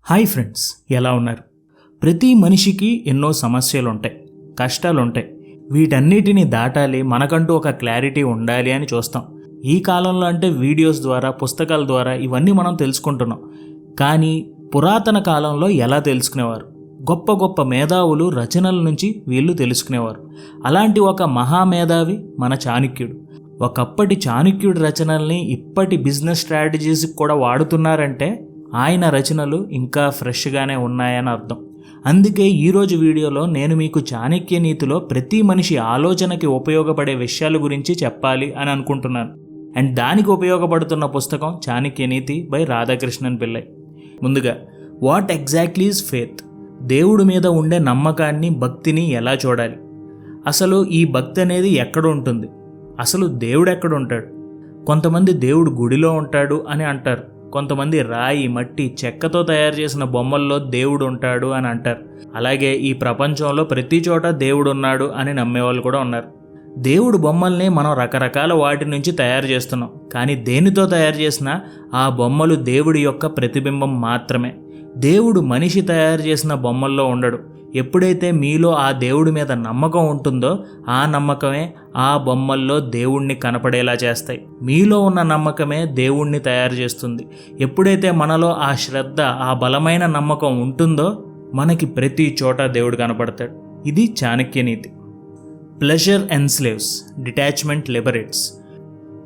Hi friends, ఎలా ఉన్నారు? ప్రతి మనిషికి ఎన్నో సమస్యలు ఉంటాయి, కష్టాలు ఉంటాయి. వీటన్నిటిని దాటాలి, మనకంటూ ఒక క్లారిటీ ఉండాలి అని చూస్తాం. ఈ కాలంలో అంటే వీడియోస్ ద్వారా, పుస్తకాల ద్వారా ఇవన్నీ మనం తెలుసుకుంటున్నాం. కానీ పురాతన కాలంలో ఎలా తెలుసుకునేవారు? గొప్ప గొప్ప మేధావులు రచనల నుంచి వీళ్ళు తెలుసుకునేవారు. అలాంటి ఒక మహామేధావి మన చాణక్యుడు. ఒకప్పటి చాణక్యుడి రచనల్ని ఇప్పటి బిజినెస్ స్ట్రాటజీస్కి కూడా వాడుతున్నారంటే ఆయన రచనలు ఇంకా ఫ్రెష్గానే ఉన్నాయని అర్థం. అందుకే ఈరోజు వీడియోలో నేను మీకు చాణక్య నీతిలో ప్రతి మనిషి ఆలోచనకి ఉపయోగపడే విషయాల గురించి చెప్పాలి అని అనుకుంటున్నాను. అండ్ దానికి ఉపయోగపడుతున్న పుస్తకం చాణక్య నీతి బై రాధాకృష్ణన్ పిల్లై. ముందుగా, వాట్ ఎగ్జాక్ట్లీ ఈజ్ ఫెయిత్? దేవుడి మీద ఉండే నమ్మకాన్ని, భక్తిని ఎలా చూడాలి? అసలు ఈ భక్తి అనేది ఎక్కడ ఉంటుంది? అసలు దేవుడు ఎక్కడ ఉంటాడు? కొంతమంది దేవుడు గుడిలో ఉంటాడు అని అంటారు. కొంతమంది రాయి, మట్టి, చెక్కతో తయారు చేసిన బొమ్మల్లో దేవుడు ఉంటాడు అని అంటారు. అలాగే ఈ ప్రపంచంలో ప్రతి చోట దేవుడు ఉన్నాడు అని నమ్మేవాళ్ళు కూడా ఉన్నారు. దేవుడు బొమ్మల్ని మనం రకరకాల వాటి నుంచి తయారు చేస్తున్నాం. కానీ దేనితో తయారు చేసినా ఆ బొమ్మలు దేవుడి యొక్క ప్రతిబింబం మాత్రమే. దేవుడు మనిషి తయారు చేసిన బొమ్మల్లో ఉండడు. ఎప్పుడైతే మీలో ఆ దేవుడి మీద నమ్మకం ఉంటుందో ఆ నమ్మకమే ఆ బొమ్మల్లో దేవుణ్ణి కనపడేలా చేస్తాయి. మీలో ఉన్న నమ్మకమే దేవుణ్ణి తయారు చేస్తుంది. ఎప్పుడైతే మనలో ఆ శ్రద్ధ, ఆ బలమైన నమ్మకం ఉంటుందో మనకి ప్రతి చోట దేవుడు కనపడతాడు. ఇది చాణక్య నీతి. Pleasure enslaves, detachment liberates.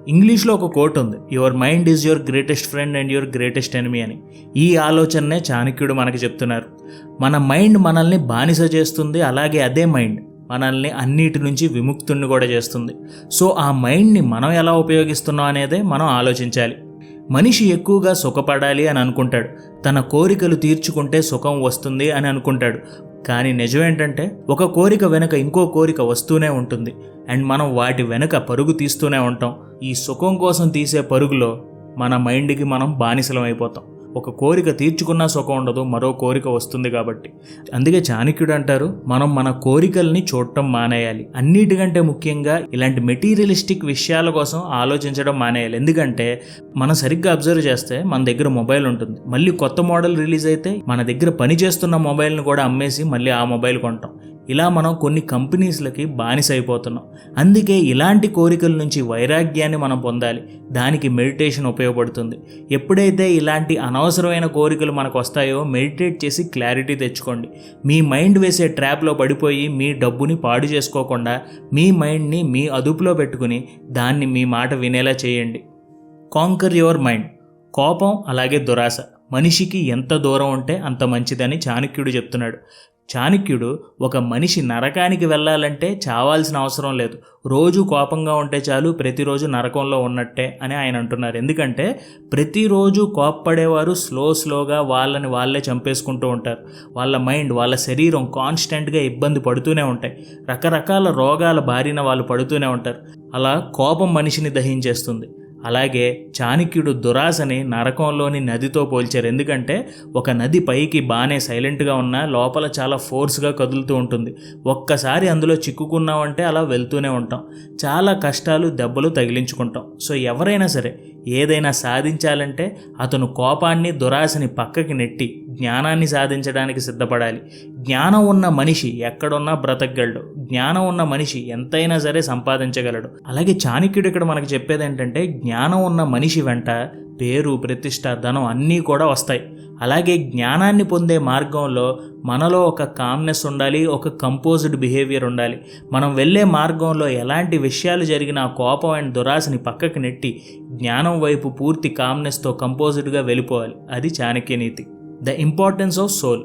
ఇంగ్లీష్లో ఒక కోట్ ఉంది, your mind is your greatest friend and your greatest enemy అని. ఈ ఆలోచననే చాణక్యుడు మనకి చెప్తున్నారు. మన మైండ్ మనల్ని బానిస చేస్తుంది, అలాగే అదే మైండ్ మనల్ని అన్నిటి నుంచి విముక్తుణ్ణి కూడా చేస్తుంది. సో ఆ మైండ్ని మనం ఎలా ఉపయోగిస్తున్నాం అనేదే మనం ఆలోచించాలి. మనిషి ఎక్కువగా సుఖపడాలి అని అనుకుంటాడు. తన కోరికలు తీర్చుకుంటే సుఖం వస్తుంది అని అనుకుంటాడు. కానీ నిజం ఏంటంటే ఒక కోరిక వెనుక ఇంకో కోరిక వస్తూనే ఉంటుంది. అండ్ మనం వాటి వెనుక పరుగు తీస్తూనే ఉంటాం. ఈ సుఖం కోసం తీసే పరుగులో మన మైండ్కి మనం బానిసలం అయిపోతాం. ఒక కోరిక తీర్చుకున్నా సుఖం ఉండదు, మరో కోరిక వస్తుంది కాబట్టి. అందుకే చాణక్యుడు అంటారు, మనం మన కోరికల్ని చూడటం మానేయాలి. అన్నిటికంటే ముఖ్యంగా ఇలాంటి మెటీరియలిస్టిక్ విషయాల కోసం ఆలోచించడం మానేయాలి. ఎందుకంటే మనం సరిగ్గా అబ్జర్వ్ చేస్తే మన దగ్గర మొబైల్ ఉంటుంది. మళ్ళీ కొత్త మోడల్ రిలీజ్ అయితే మన దగ్గర పనిచేస్తున్న మొబైల్ని కూడా అమ్మేసి మళ్ళీ ఆ మొబైల్ కొంటాం. ఇలా మనం కొన్ని కంపెనీస్లకి బానిస అయిపోతున్నాం. అందుకే ఇలాంటి కోరికల నుంచి వైరాగ్యాన్ని మనం పొందాలి. దానికి మెడిటేషన్ ఉపయోగపడుతుంది. ఎప్పుడైతే ఇలాంటి అనవసరమైన కోరికలు మనకు వస్తాయో మెడిటేట్ చేసి క్లారిటీ తెచ్చుకోండి. మీ మైండ్ వేసే ట్రాప్లో పడిపోయి మీ డబ్బుని పాడు చేసుకోకుండా మీ మైండ్ని మీ అదుపులో పెట్టుకుని దాన్ని మీ మాట వినేలా చేయండి. Canker your mind. కోపం అలాగే దురాశ మనిషికి ఎంత దూరం ఉంటే అంత మంచిదని చాణక్యుడు చెప్తున్నాడు. చాణక్యుడు ఒక మనిషి నరకానికి వెళ్ళాలంటే చావాల్సిన అవసరం లేదు, రోజు కోపంగా ఉంటే చాలు, ప్రతిరోజు నరకంలో ఉన్నట్టే అని ఆయన అంటున్నారు. ఎందుకంటే ప్రతిరోజు కోప్పడేవారు స్లోగా వాళ్ళని వాళ్ళే చంపేసుకుంటూ ఉంటారు. వాళ్ళ మైండ్, వాళ్ళ శరీరం కాన్స్టెంట్గా ఇబ్బంది పడుతూనే ఉంటాయి. రకరకాల రోగాల బారిన వాళ్ళు పడుతూనే ఉంటారు. అలా కోపం మనిషిని దహించేస్తుంది. అలాగే చాణక్యుడు దురాశని నరకంలోని నదితో పోల్చారు. ఎందుకంటే ఒక నది పైకి బాగానే సైలెంట్గా ఉన్నా లోపల చాలా ఫోర్స్గా కదులుతూ ఉంటుంది. ఒక్కసారి అందులో చిక్కుకున్నామంటే అలా వెళ్తూనే ఉంటాం. చాలా కష్టాలు, దెబ్బలు తగిలించుకుంటాం. సో ఎవరైనా సరే ఏదైనా సాధించాలంటే అతను కోపాన్ని, దురాశని పక్కకి నెట్టి జ్ఞానాన్ని సాధించడానికి సిద్ధపడాలి. జ్ఞానం ఉన్న మనిషి ఎక్కడున్నా బ్రతకగలడు. జ్ఞానం ఉన్న మనిషి ఎంతైనా సరే సంపాదించగలడు. అలాగే చాణక్యుడు ఇక్కడ మనకు చెప్పేది ఏంటంటే జ్ఞానం ఉన్న మనిషి వెంట పేరు, ప్రతిష్ట, ధనం అన్నీ కూడా వస్తాయి. అలాగే జ్ఞానాన్ని పొందే మార్గంలో మనలో ఒక కామ్నెస్ ఉండాలి, ఒక కంపోజ్డ్ బిహేవియర్ ఉండాలి. మనం వెళ్ళే మార్గంలో ఎలాంటి విషయాలు జరిగినా కోపం అండ్ దురాశని పక్కకి నెట్టి జ్ఞానం వైపు పూర్తి కామ్నెస్తో కంపోజ్డ్గా వెళ్ళిపోవాలి. అది చాణక్య నీతి. The importance of soul.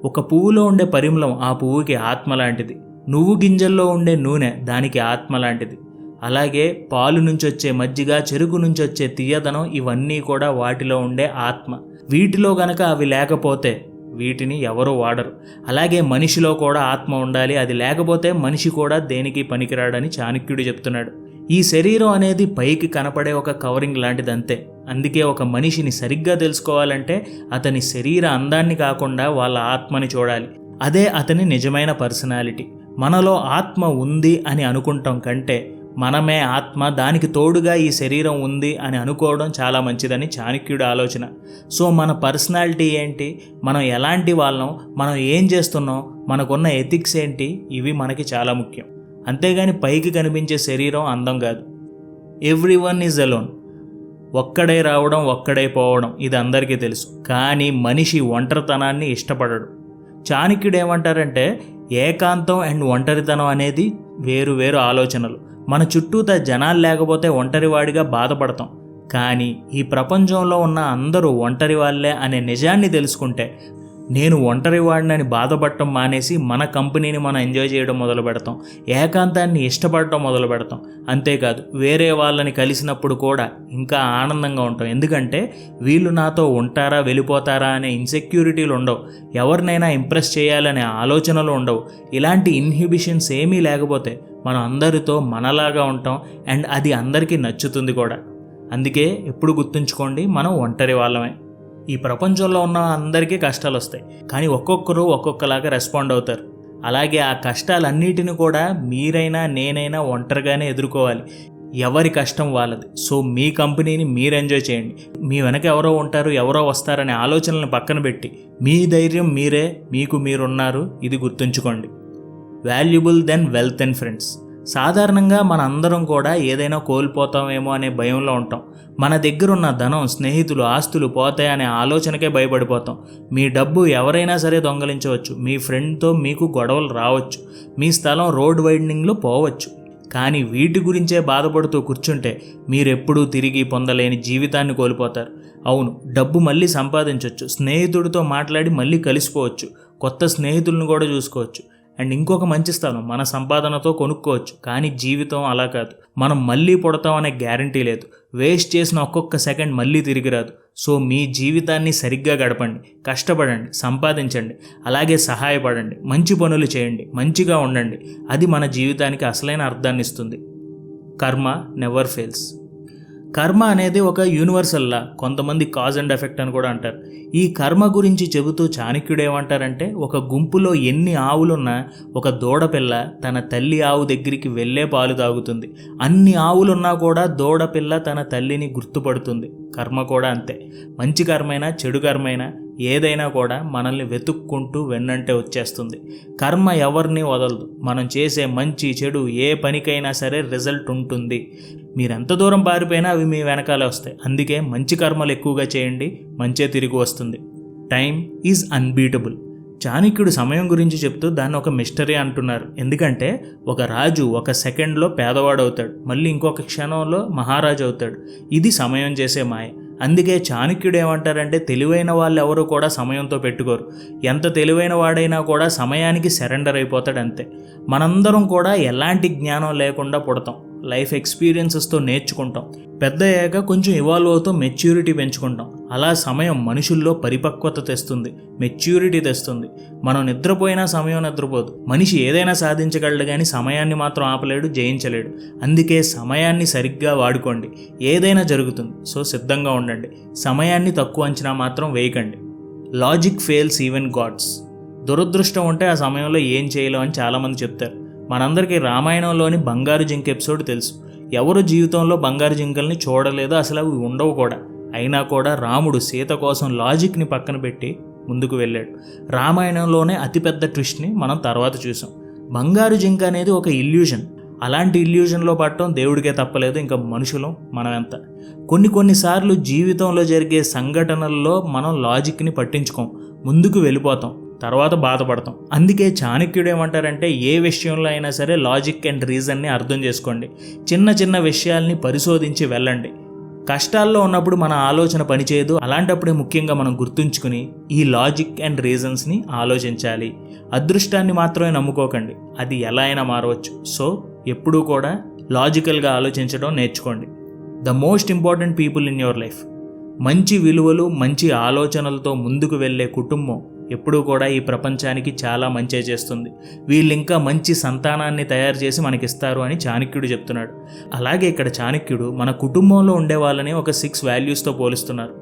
ఒక పువ్వులో ఉండే పరిమళం ఆ పువ్వుకి ఆత్మ లాంటిది. నువ్వు గింజల్లో ఉండే నూనె దానికి ఆత్మ లాంటిది. అలాగే పాలు నుంచి వచ్చే మజ్జిగ, చెరుకు నుంచి వచ్చే తీయదనం ఇవన్నీ కూడా వాటిలో ఉండే ఆత్మ. వీటిలో గనక అవి లేకపోతే వీటిని ఎవరూ వాడరు. అలాగే మనిషిలో కూడా ఆత్మ ఉండాలి. అది లేకపోతే మనిషి కూడా దేనికి పనికిరాడని చాణక్యుడు చెప్తున్నాడు. ఈ శరీరం అనేది పైకి కనపడే ఒక కవరింగ్ లాంటిదంతే. అందుకే ఒక మనిషిని సరిగ్గా తెలుసుకోవాలంటే అతని శరీర అందాన్ని కాకుండా వాళ్ళ ఆత్మని చూడాలి. అదే అతని నిజమైన పర్సనాలిటీ. మనలో ఆత్మ ఉంది అని అనుకుంటాం కంటే మనమే ఆత్మ, దానికి తోడుగా ఈ శరీరం ఉంది అని అనుకోవడం చాలా మంచిదని చాణక్యుడి ఆలోచన. సో మన పర్సనాలిటీ ఏంటి, మనం ఎలాంటి వాళ్ళం, మనం ఏం చేస్తున్నాం, మనకున్న ఎథిక్స్ ఏంటి, ఇవి మనకి చాలా ముఖ్యం. అంతేగాని పైకి కనిపించే శరీరం అందం కాదు. Everyone is alone. ఒక్కడే రావడం ఒక్కడే పోవడం ఇది అందరికీ తెలుసు. కానీ మనిషి ఒంటరితనాన్ని ఇష్టపడడు. చాణక్యుడు ఏమంటారంటే ఏకాంతం అండ్ ఒంటరితనం అనేది వేరు వేరు ఆలోచనలు. మన చుట్టూత జనాలు లేకపోతే ఒంటరివాడిగా బాధపడతాం. కానీ ఈ ప్రపంచంలో ఉన్న అందరూ ఒంటరి వాళ్ళే అనే నిజాన్ని తెలుసుకుంటే నేను ఒంటరివాడినని బాధపడటం మానేసి మన కంపెనీని మనం ఎంజాయ్ చేయడం మొదలు పెడతాం, ఏకాంతాన్ని ఇష్టపడటం మొదలు పెడతాం. అంతేకాదు వేరే వాళ్ళని కలిసినప్పుడు కూడా ఇంకా ఆనందంగా ఉంటాం. ఎందుకంటే వీళ్ళు నాతో ఉంటారా వెళ్ళిపోతారా అనే ఇన్సెక్యూరిటీలు ఉండవు, ఎవరినైనా ఇంప్రెస్ చేయాలనే ఆలోచనలు ఉండవు. ఇలాంటి ఇన్హిబిషన్స్ ఏమీ లేకపోతే మనం అందరితో మనలాగా ఉంటాం అండ్ అది అందరికీ నచ్చుతుంది కూడా. అందుకే ఎప్పుడు గుర్తుంచుకోండి, మనం ఒంటరి వాళ్ళమే. ఈ ప్రపంచంలో ఉన్న అందరికీ కష్టాలు వస్తాయి, కానీ ఒక్కొక్కరు ఒక్కొక్కలాగా రెస్పాండ్ అవుతారు. అలాగే ఆ కష్టాలన్నిటిని కూడా మీరైనా నేనైనా ఒంటరిగానే ఎదుర్కోవాలి. ఎవరి కష్టం వాళ్ళది. సో మీ కంపెనీని మీరు ఎంజాయ్ చేయండి. మీ వెనక ఎవరో ఉంటారు, ఎవరో వస్తారనే ఆలోచనలను పక్కన పెట్టి మీ ధైర్యం మీరే, మీకు మీరున్నారు, ఇది గుర్తుంచుకోండి. Valuable then wealth and friends. సాధారణంగా మన అందరం కూడా ఏదైనా కోల్పోతామేమో అనే భయంలో ఉంటాం. మన దగ్గర ఉన్న ధనం, స్నేహితులు, ఆస్తులు పోతాయనే ఆలోచనకే భయపడిపోతాం. మీ డబ్బు ఎవరైనా సరే దొంగలించవచ్చు, మీ ఫ్రెండ్తో మీకు గొడవలు రావచ్చు, మీ స్థలం రోడ్ వైడనింగ్లో పోవచ్చు. కానీ వీటి గురించే బాధపడుతూ కూర్చుంటే మీరెప్పుడూ తిరిగి పొందలేని జీవితాన్ని కోల్పోతారు. అవును, డబ్బు మళ్ళీ సంపాదించవచ్చు, స్నేహితుడితో మాట్లాడి మళ్ళీ కలిసిపోవచ్చు, కొత్త స్నేహితులను కూడా చూసుకోవచ్చు, అండ్ ఇంకొక మంచి స్థలం మన సంపాదనతో కొనుక్కోవచ్చు. కానీ జీవితం అలా కాదు. మనం మళ్ళీ పుడతాం అనే గ్యారంటీ లేదు. వేస్ట్ చేసిన ఒక్కొక్క సెకండ్ మళ్ళీ తిరిగి రాదు. సో మీ జీవితాన్ని సరిగ్గా గడపండి, కష్టపడండి, సంపాదించండి, అలాగే సహాయపడండి, మంచి పనులు చేయండి, మంచిగా ఉండండి. అది మన జీవితానికి అసలైన అర్థాన్ని ఇస్తుంది. కర్మ నెవర్ ఫెయిల్స్. కర్మ అనేది ఒక యూనివర్సల్ లా, కొంతమంది కాజ్ అండ్ ఎఫెక్ట్ అని కూడా అంటారు. ఈ కర్మ గురించి చెబుతూ చాణక్యుడు ఏమంటారంటే, ఒక గుంపులో ఎన్ని ఆవులున్నా ఒక దూడపిల్ల తన తల్లి ఆవు దగ్గరికి వెళ్ళే పాలు తాగుతుంది. అన్ని ఆవులున్నా కూడా దూడపిల్ల తన తల్లిని గుర్తుపడుతుంది. కర్మ కూడా అంతే. మంచి కర్మైనా చెడు కర్మైనా ఏదైనా కూడా మనల్ని వెతుక్కుంటూ వెన్నంటే వచ్చేస్తుంది. కర్మ ఎవరిని వదలదు. మనం చేసే మంచి చెడు ఏ పనికైనా సరే రిజల్ట్ ఉంటుంది. మీరెంత దూరం పారిపోయినా అవి మీ వెనకాలే వస్తాయి. అందుకే మంచి కర్మలు ఎక్కువగా చేయండి, మంచే తిరిగి వస్తుంది. Time is unbeatable. చాణక్యుడు సమయం గురించి చెప్తూ దాన్ని ఒక మిస్టరీ అంటున్నారు. ఎందుకంటే ఒక రాజు ఒక సెకండ్లో పేదవాడు అవుతాడు, మళ్ళీ ఇంకొక క్షణంలో మహారాజు అవుతాడు. ఇది సమయం చేసే మాయ. అందుకే చాణక్యుడు ఏమంటారంటే, తెలివైన వాళ్ళు ఎవరు కూడా సమయంతో పెట్టుకోరు. ఎంత తెలివైన వాడైనా కూడా సమయానికి సరెండర్ అయిపోతాడు అంతే. మనందరం కూడా ఎలాంటి జ్ఞానం లేకుండా పుడతాం, లైఫ్ ఎక్స్పీరియన్సెస్తో నేర్చుకుంటాం. పెద్ద అయ్యాక కొంచెం ఇవాల్వ్ అవుతూ మెచ్యూరిటీ పెంచుకుంటాం. అలా సమయం మనుషుల్లో పరిపక్వత తెస్తుంది, మెచ్యూరిటీ తెస్తుంది. మనం నిద్రపోయినా సమయం నిద్రపోదు. మనిషి ఏదైనా సాధించగలడు కానీ సమయాన్ని మాత్రం ఆపలేడు, జయించలేడు. అందుకే సమయాన్ని సరిగ్గా వాడుకోండి, ఏదైనా జరుగుతుంది. సో సిద్ధంగా ఉండండి. సమయాన్ని తక్కువ అంచనా మాత్రం వేయకండి. Logic fails even gods. దురదృష్టం ఉంటే ఆ సమయంలో ఏం చేయలేం అని చాలామంది చెప్తారు. మనందరికీ రామాయణంలోని బంగారు జింక ఎపిసోడ్ తెలుసు. ఎవరు జీవితంలో బంగారు జింకల్ని చూడలేదో, అసలు అవి ఉండవు కూడా. అయినా కూడా రాముడు సీత కోసం లాజిక్ని పక్కన పెట్టి ముందుకు వెళ్ళాడు. రామాయణంలోనే అతిపెద్ద ట్విస్ట్ని మనం తర్వాత చూసాం. బంగారు జింక అనేది ఒక ఇల్యూషన్. అలాంటి ఇల్యూషన్లో పడటం దేవుడికే తప్పలేదు, ఇంకా మనుషులం మనం ఎంత. కొన్నిసార్లు జీవితంలో జరిగే సంఘటనల్లో మనం లాజిక్ని పట్టించుకోం, ముందుకు వెళ్ళిపోతాం, తర్వాత బాధపడతాం. అందుకే చాణక్యుడు ఏమంటారంటే, ఏ విషయంలో అయినా సరే లాజిక్ అండ్ రీజన్ని అర్థం చేసుకోండి. చిన్న చిన్న విషయాల్ని పరిశోధించి వెళ్ళండి. కష్టాల్లో ఉన్నప్పుడు మన ఆలోచన పనిచేయదు. అలాంటప్పుడే ముఖ్యంగా మనం గుర్తుంచుకుని ఈ లాజిక్ అండ్ రీజన్స్ని ఆలోచించాలి. అదృష్టాన్ని మాత్రమే నమ్ముకోకండి, అది ఎలా అయినా మారవచ్చు. సో ఎప్పుడూ కూడా లాజికల్గా ఆలోచించడం నేర్చుకోండి. The most important people in your life. మంచి విలువలు, మంచి ఆలోచనలతో ముందుకు వెళ్ళే కుటుంబం ఎప్పుడూ కూడా ఈ ప్రపంచానికి చాలా మంచి చేస్తుంది. వీళ్ళు ఇంకా మంచి సంతానాన్ని తయారు చేసి మనకిస్తారు అని చాణక్యుడు చెప్తున్నాడు. అలాగే ఇక్కడ చాణక్యుడు మన కుటుంబంలో ఉండే వాళ్ళని ఒక 6 వాల్యూస్తో పోలుస్తున్నారు.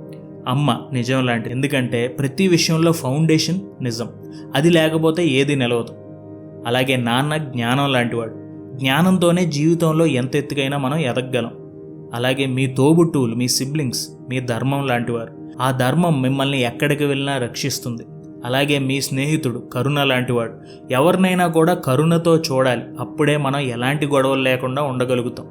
అమ్మ నిజం లాంటిది, ఎందుకంటే ప్రతి విషయంలో ఫౌండేషన్ నిజం, అది లేకపోతే ఏది నిలవదు. అలాగే నాన్న జ్ఞానం లాంటివాడు, జ్ఞానంతోనే జీవితంలో ఎంత ఎత్తుకైనా మనం ఎదగగలం. అలాగే మీ తోబుట్టువులు, మీ సిబ్లింగ్స్ మీ ధర్మం లాంటివారు. ఆ ధర్మం మిమ్మల్ని ఎక్కడికి వెళ్ళినా రక్షిస్తుంది. అలాగే మీ స్నేహితుడు కరుణ లాంటివాడు. ఎవరినైనా కూడా కరుణతో చూడాలి, అప్పుడే మనం ఎలాంటి గొడవలు లేకుండా ఉండగలుగుతాం.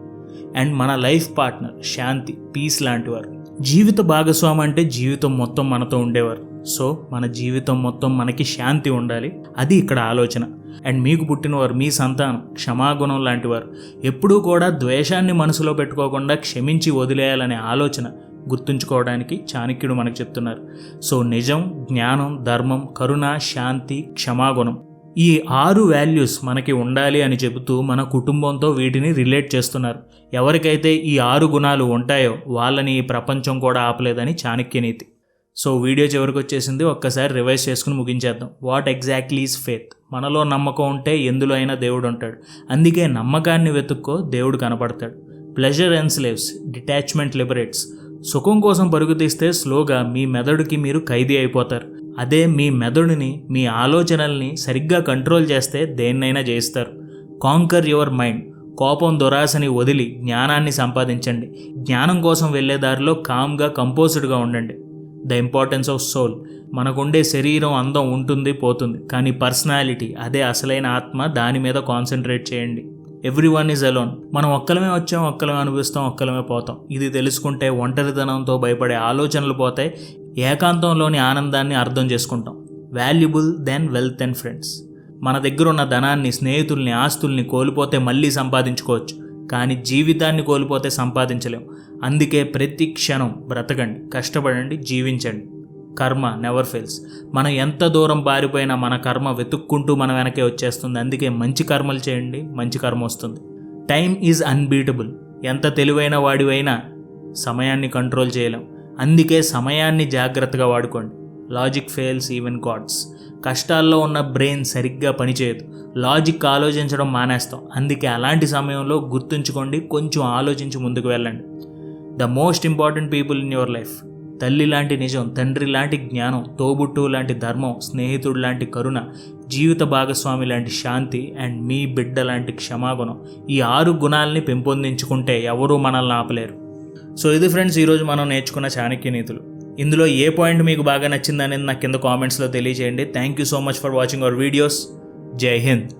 అండ్ మన లైఫ్ పార్ట్నర్ శాంతి, పీస్ లాంటివారు. జీవిత భాగస్వామి అంటే జీవితం మొత్తం మనతో ఉండేవారు. సో మన జీవితం మొత్తం మనకి శాంతి ఉండాలి, అది ఇక్కడ ఆలోచన. అండ్ మీకు పుట్టినవారు, మీ సంతానం క్షమాగుణం లాంటివారు. ఎప్పుడూ కూడా ద్వేషాన్ని మనసులో పెట్టుకోకుండా క్షమించి వదిలేయాలనే ఆలోచన గుర్తుంచుకోవడానికి చాణక్యుడు మనకు చెప్తున్నారు. సో నిజం, జ్ఞానం, ధర్మం, కరుణ, శాంతి, క్షమాగుణం, ఈ 6 వాల్యూస్ మనకి ఉండాలి అని చెబుతూ మన కుటుంబంతో వీటిని రిలేట్ చేస్తున్నారు. ఎవరికైతే ఈ 6 గుణాలు ఉంటాయో వాళ్ళని ఈ ప్రపంచం కూడా ఆపలేదని చాణక్య నీతి. సో వీడియో చివరికి వచ్చేసింది, ఒక్కసారి రివైజ్ చేసుకుని ముగించేద్దాం. What exactly is faith? మనలో నమ్మకం ఉంటే ఎందులో అయినా దేవుడు ఉంటాడు. అందుకే నమ్మకాన్ని వెతుక్కో, దేవుడు కనపడతాడు. Pleasure enslaves, detachment liberates. సుఖం కోసం పరుగు తీస్తే స్లోగా మీ మెదడుకి మీరు ఖైదీ అయిపోతారు. అదే మీ మెదడుని, మీ ఆలోచనల్ని సరిగ్గా కంట్రోల్ చేస్తే దేన్నైనా జయిస్తారు. Canker your mind. కోపం, దురాశని వదిలి జ్ఞానాన్ని సంపాదించండి. జ్ఞానం కోసం వెళ్ళే దారిలో కామ్గా, కంపోజ్డ్గా ఉండండి. The importance of soul. మనకుండే శరీరం అందం ఉంటుంది, పోతుంది, కానీ పర్సనాలిటీ, అదే అసలైన ఆత్మ, దాని మీద కాన్సన్ట్రేట్ చేయండి. Everyone is alone. మనం ఒక్కలమే వచ్చాం, ఒక్కలమే అనుభవిస్తాం, ఒక్కలమే పోతాం. ఇది తెలుసుకుంటే ఒంటరితనంతో భయపడే ఆలోచనలు పోతాయి, ఏకాంతంలోని ఆనందాన్ని అర్థం చేసుకుంటాం. Valuable then wealth and friends. మన దగ్గర ఉన్న ధనాన్ని, స్నేహితుల్ని, ఆస్తుల్ని కోల్పోతే మళ్ళీ సంపాదించుకోవచ్చు, కానీ జీవితాన్ని కోల్పోతే సంపాదించలేం. అందుకే ప్రతి క్షణం బ్రతకండి, కష్టపడండి, జీవించండి. కర్మ నెవర్ ఫెయిల్స్. మనం ఎంత దూరం పారిపోయినా మన కర్మ వెతుక్కుంటూ మన వెనకే వచ్చేస్తుంది. అందుకే మంచి కర్మలు చేయండి, మంచి కర్మ వస్తుంది. Time is unbeatable. ఎంత తెలివైన వాడివైనా సమయాన్ని కంట్రోల్ చేయలేం. అందుకే సమయాన్ని జాగ్రత్తగా వాడుకోండి. Logic fails even gods. కష్టాల్లో ఉన్న బ్రెయిన్ సరిగ్గా పనిచేయదు, లాజిక్ ఆలోచించడం మానేస్తాం. అందుకే అలాంటి సమయంలో గుర్తుంచుకోండి, కొంచెం ఆలోచించి ముందుకు వెళ్ళండి. The most important people in your life. తల్లి లాంటి నిజం, తండ్రి లాంటి జ్ఞానం, తోబుట్టువు లాంటి ధర్మం, స్నేహితుడు లాంటి కరుణ, జీవిత భాగస్వామి లాంటి శాంతి, అండ్ మీ బిడ్డ లాంటి క్షమాగుణం. ఈ 6 గుణాలని పెంపొందించుకుంటే ఎవరూ మనల్ని ఆపలేరు. సో ఇది ఫ్రెండ్స్, ఈరోజు మనం నేర్చుకున్న చాణక్య నీతులు. ఇందులో ఏ పాయింట్ మీకు బాగా నచ్చిందనేది నాకు కింద కామెంట్స్లో తెలియజేయండి. Thank you so much for watching our videos. జై హింద్.